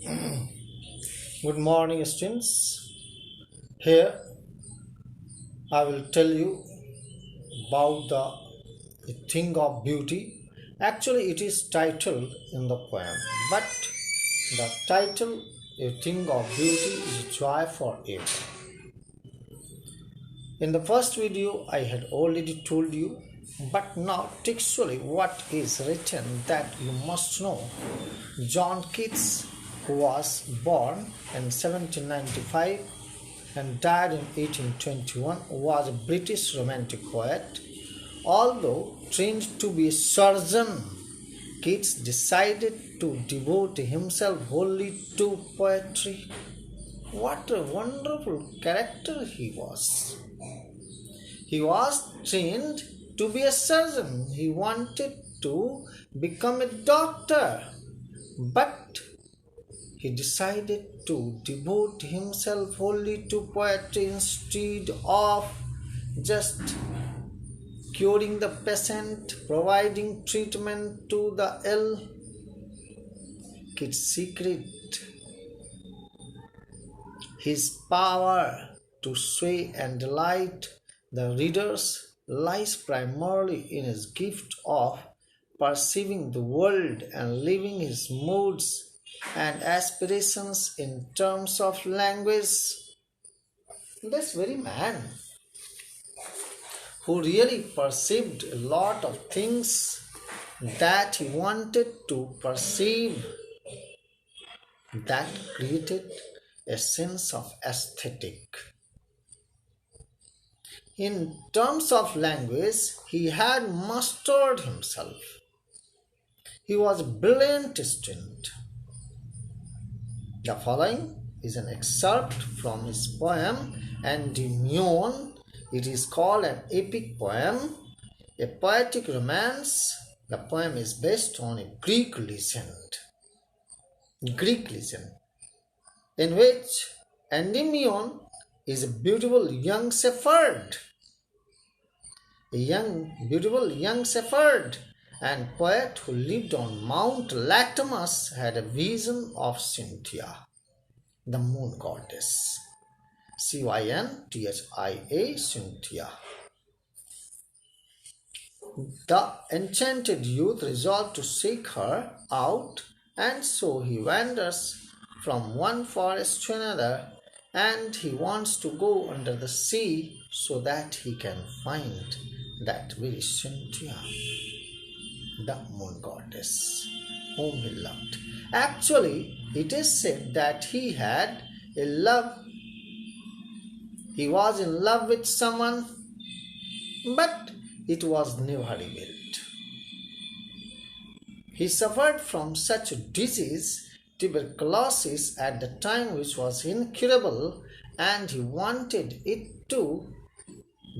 Good morning, students. Here I will tell you about the thing of beauty. Actually, it is titled in the poem, but the title A Thing of Beauty is Joy Forever. In the first video, I had already told you, but now textually what is written that you must know. John Keats, who was born in 1795 and died in 1821, was a British romantic poet. Although trained to be a surgeon, Keats decided to devote himself wholly to poetry. What a wonderful character he was! He was trained to be a surgeon. He wanted to become a doctor, but he decided to devote himself wholly to poetry instead of just curing the patient, providing treatment to the ill. Keats' secret, his power to sway and delight the readers lies primarily in his gift of perceiving the world and living his moods and aspirations in terms of language. This very man who really perceived a lot of things that he wanted to perceive, that created a sense of aesthetic. In terms of language, he had mastered himself. He was a brilliant student. The following is an excerpt from his poem Endymion. It is called an epic poem, a poetic romance. The poem is based on a Greek legend, in which Endymion is a beautiful young shepherd, and poet who lived on Mount Latamus had a vision of Cynthia, the moon goddess. Cynthia, Cynthia. The enchanted youth resolved to seek her out, and so he wanders from one forest to another, and he wants to go under the sea so that he can find that very Cynthia, the moon goddess whom he loved. Actually, it is said that he was in love with someone, but it was never revealed. He suffered from such a disease, tuberculosis, at the time, which was incurable, and he wanted it to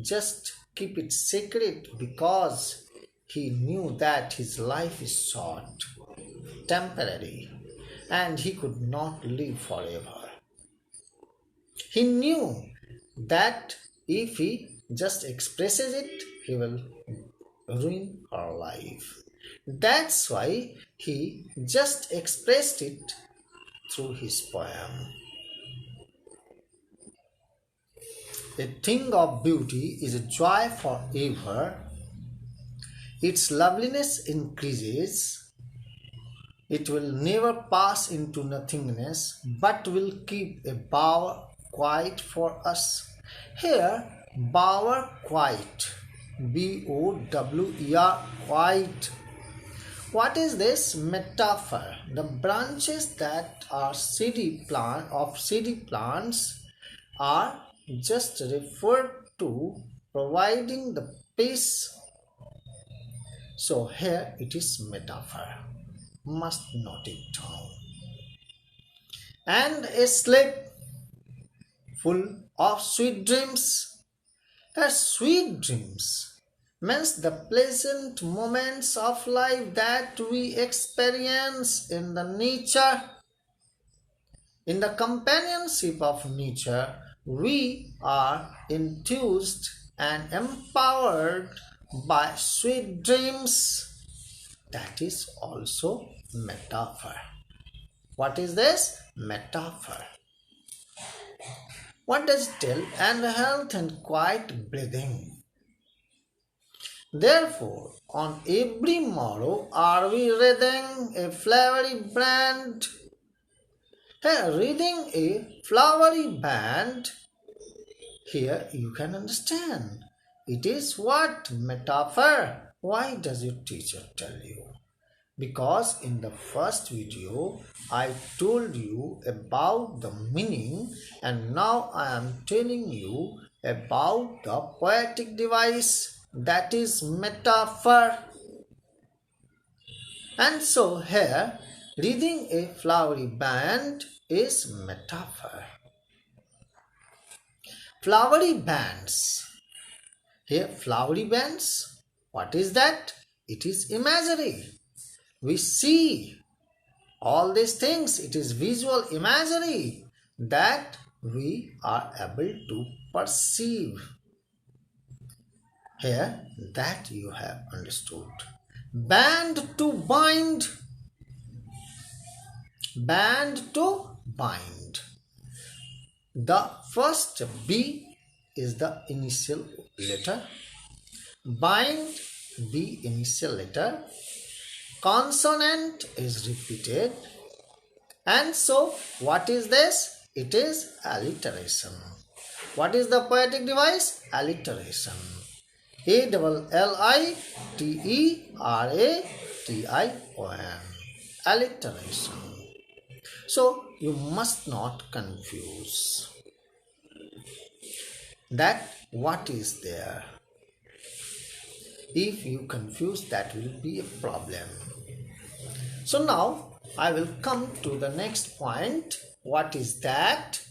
just keep it secret because he knew that his life is short, temporary, and he could not live forever. He knew that if he just expresses it, he will ruin her life. That's why he just expressed it through his poem. A thing of beauty is a joy forever. Its loveliness increases. It will never pass into nothingness, but will keep a bower quiet for us. Here, bower quiet, B-O-W-E-R, quiet. What is this metaphor? The branches that are seedy plants are just referred to providing the peace. So here it is metaphor. Must note it down. And a sleep full of sweet dreams. Her sweet dreams means the pleasant moments of life that we experience in the nature. In the companionship of nature, we are enthused and empowered by sweet dreams. That is also metaphor. What is this? Metaphor. What does it tell? And health and quiet breathing. Therefore, on every morrow are we reading a flowery band. Here, reading a flowery band, here you can understand. It is what? Metaphor. Why does your teacher tell you? Because in the first video, I told you about the meaning, and now I am telling you about the poetic device, that is metaphor. And so here, reading a flowery band is metaphor. Flowery bands. Here, flowery bands. What is that? It is imagery. We see all these things. It is visual imagery that we are able to perceive. Here, that you have understood. Band to bind. Band to bind. The first B is the initial letter. Bind, B initial letter. Consonant is repeated. And so, what is this? It is alliteration. What is the poetic device? Alliteration. ALLITERATION. Alliteration. So, you must not confuse that what is there. If you confuse, that will be a problem. So now I will come to the next point. What is that?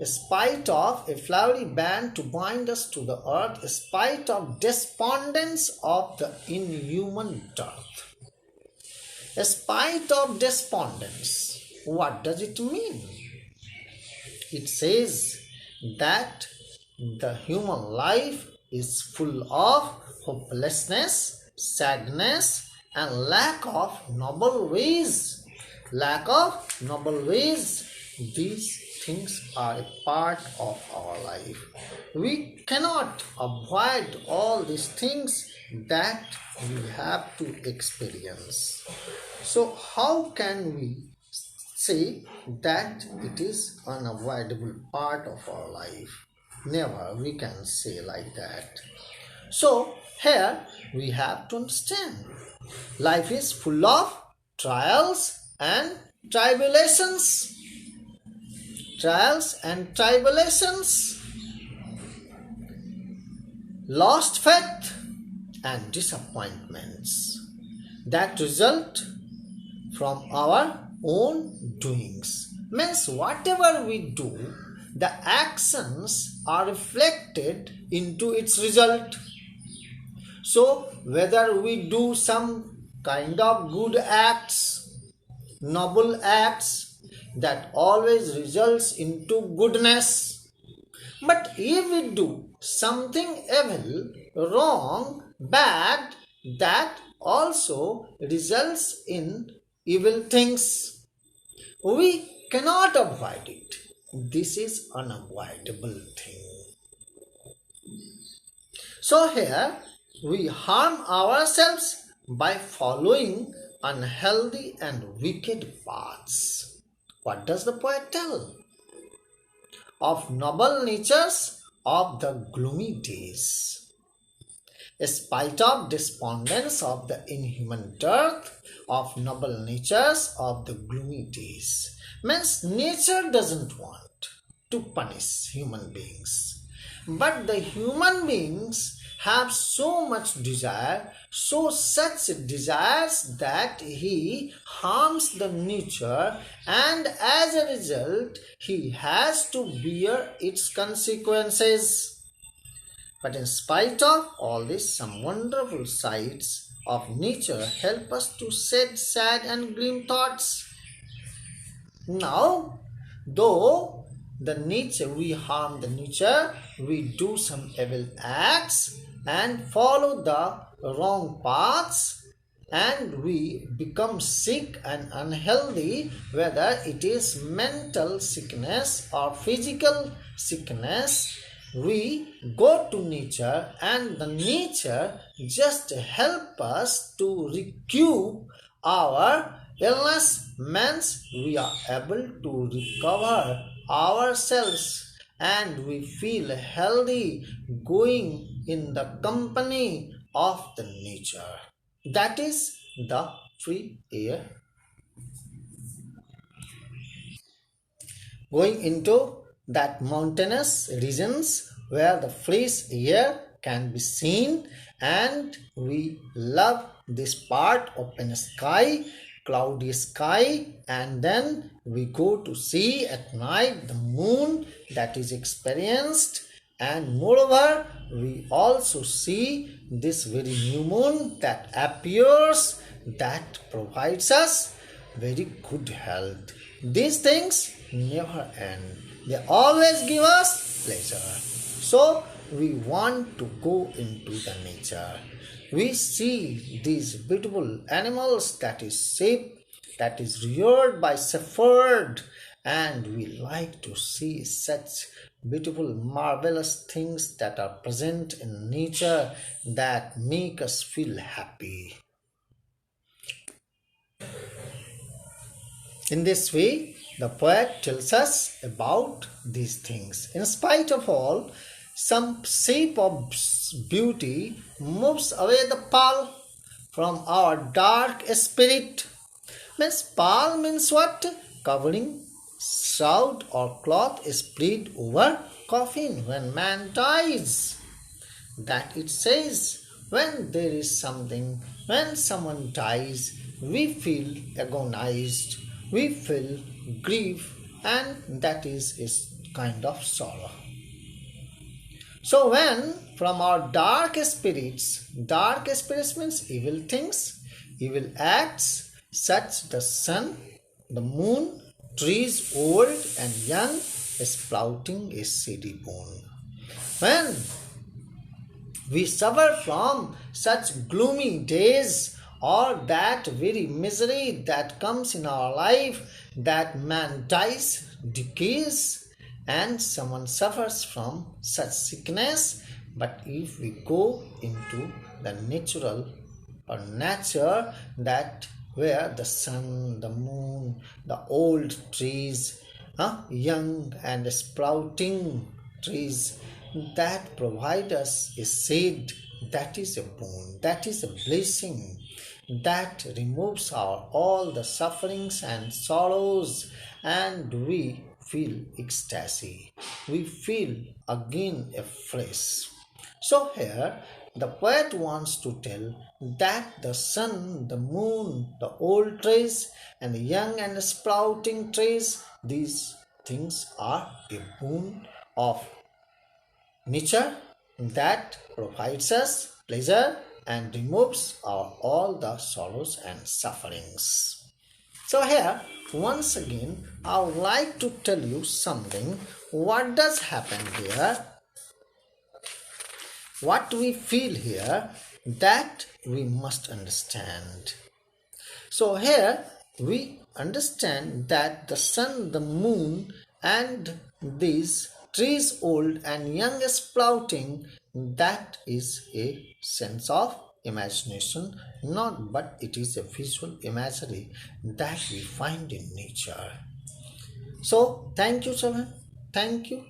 Spite of a flowery band to bind us to the earth, spite of despondence of the inhuman dearth. Spite of despondence. What does it mean? It says that the human life is full of hopelessness, sadness, and lack of noble ways. Lack of noble ways. These things are a part of our life. We cannot avoid all these things that we have to experience. So how can we say that it is an unavoidable part of our life? Never we can say like that. So here we have to understand life is full of trials and tribulations. Trials and tribulations, lost faith and disappointments that result from our own doings. Means whatever we do, the actions are reflected into its result. So whether we do some kind of good acts, noble acts, that always results into goodness. But if we do something evil, wrong, bad, that also results in evil things. We cannot avoid it. This is an unavoidable thing. So here we harm ourselves by following unhealthy and wicked paths. What does the poet tell? Of noble natures of the gloomy days. Spite of despondence of the inhuman dearth, of noble natures of the gloomy days. Means nature doesn't want to punish human beings. But the human beings have so much desire, such desires that he harms the nature, and as a result he has to bear its consequences. But in spite of all this, some wonderful sights of nature help us to shed sad and grim thoughts. Now, though the nature, we harm the nature, we do some evil acts and follow the wrong paths, and we become sick and unhealthy, whether it is mental sickness or physical sickness. We go to nature, and the nature just help us to recoup our illness means we are able to recover ourselves, and we feel healthy going in the company of the nature. That is the free air. Going into that mountainous regions where the fresh air can be seen, and we love this part, open sky, cloudy sky, and then we go to see at night the moon that is experienced, and moreover we also see this very new moon that appears, that provides us very good health. These things never end, they always give us pleasure. So we want to go into the nature. We see these beautiful animals that is sheep, that is reared by shepherd, and we like to see such beautiful marvelous things that are present in nature that make us feel happy. In this way, the poet tells us about these things. In spite of all, some shape of beauty moves away the pall from our dark spirit. Means pall means what? Covering, shroud or cloth spread over coffin when man dies. That it says, when there is something, when someone dies, we feel agonized, we feel grief, and that is a kind of sorrow. So when from our dark spirits means evil things, evil acts, such the sun, the moon, trees old and young, sprouting a seedy bone. When we suffer from such gloomy days, or that very misery that comes in our life, that man dies, decays, and someone suffers from such sickness. But if we go into the natural or nature, that where the sun, the moon, the old trees, young and sprouting trees, that provide us a shade, that is a boon, that is a blessing, that removes our all the sufferings and sorrows, and we feel ecstasy, we feel again afresh. So here the poet wants to tell that the sun, the moon, the old trees, and the young and sprouting trees, these things are a boon of nature that provides us pleasure and removes our all the sorrows and sufferings. So here once again I would like to tell you something. What does happen here? What we feel here, that we must understand. So here we understand that the sun, the moon, and these trees old and young sprouting, that is a sense of imagination, not but it is a visual imagery that we find in nature. So thank you, children. Thank you.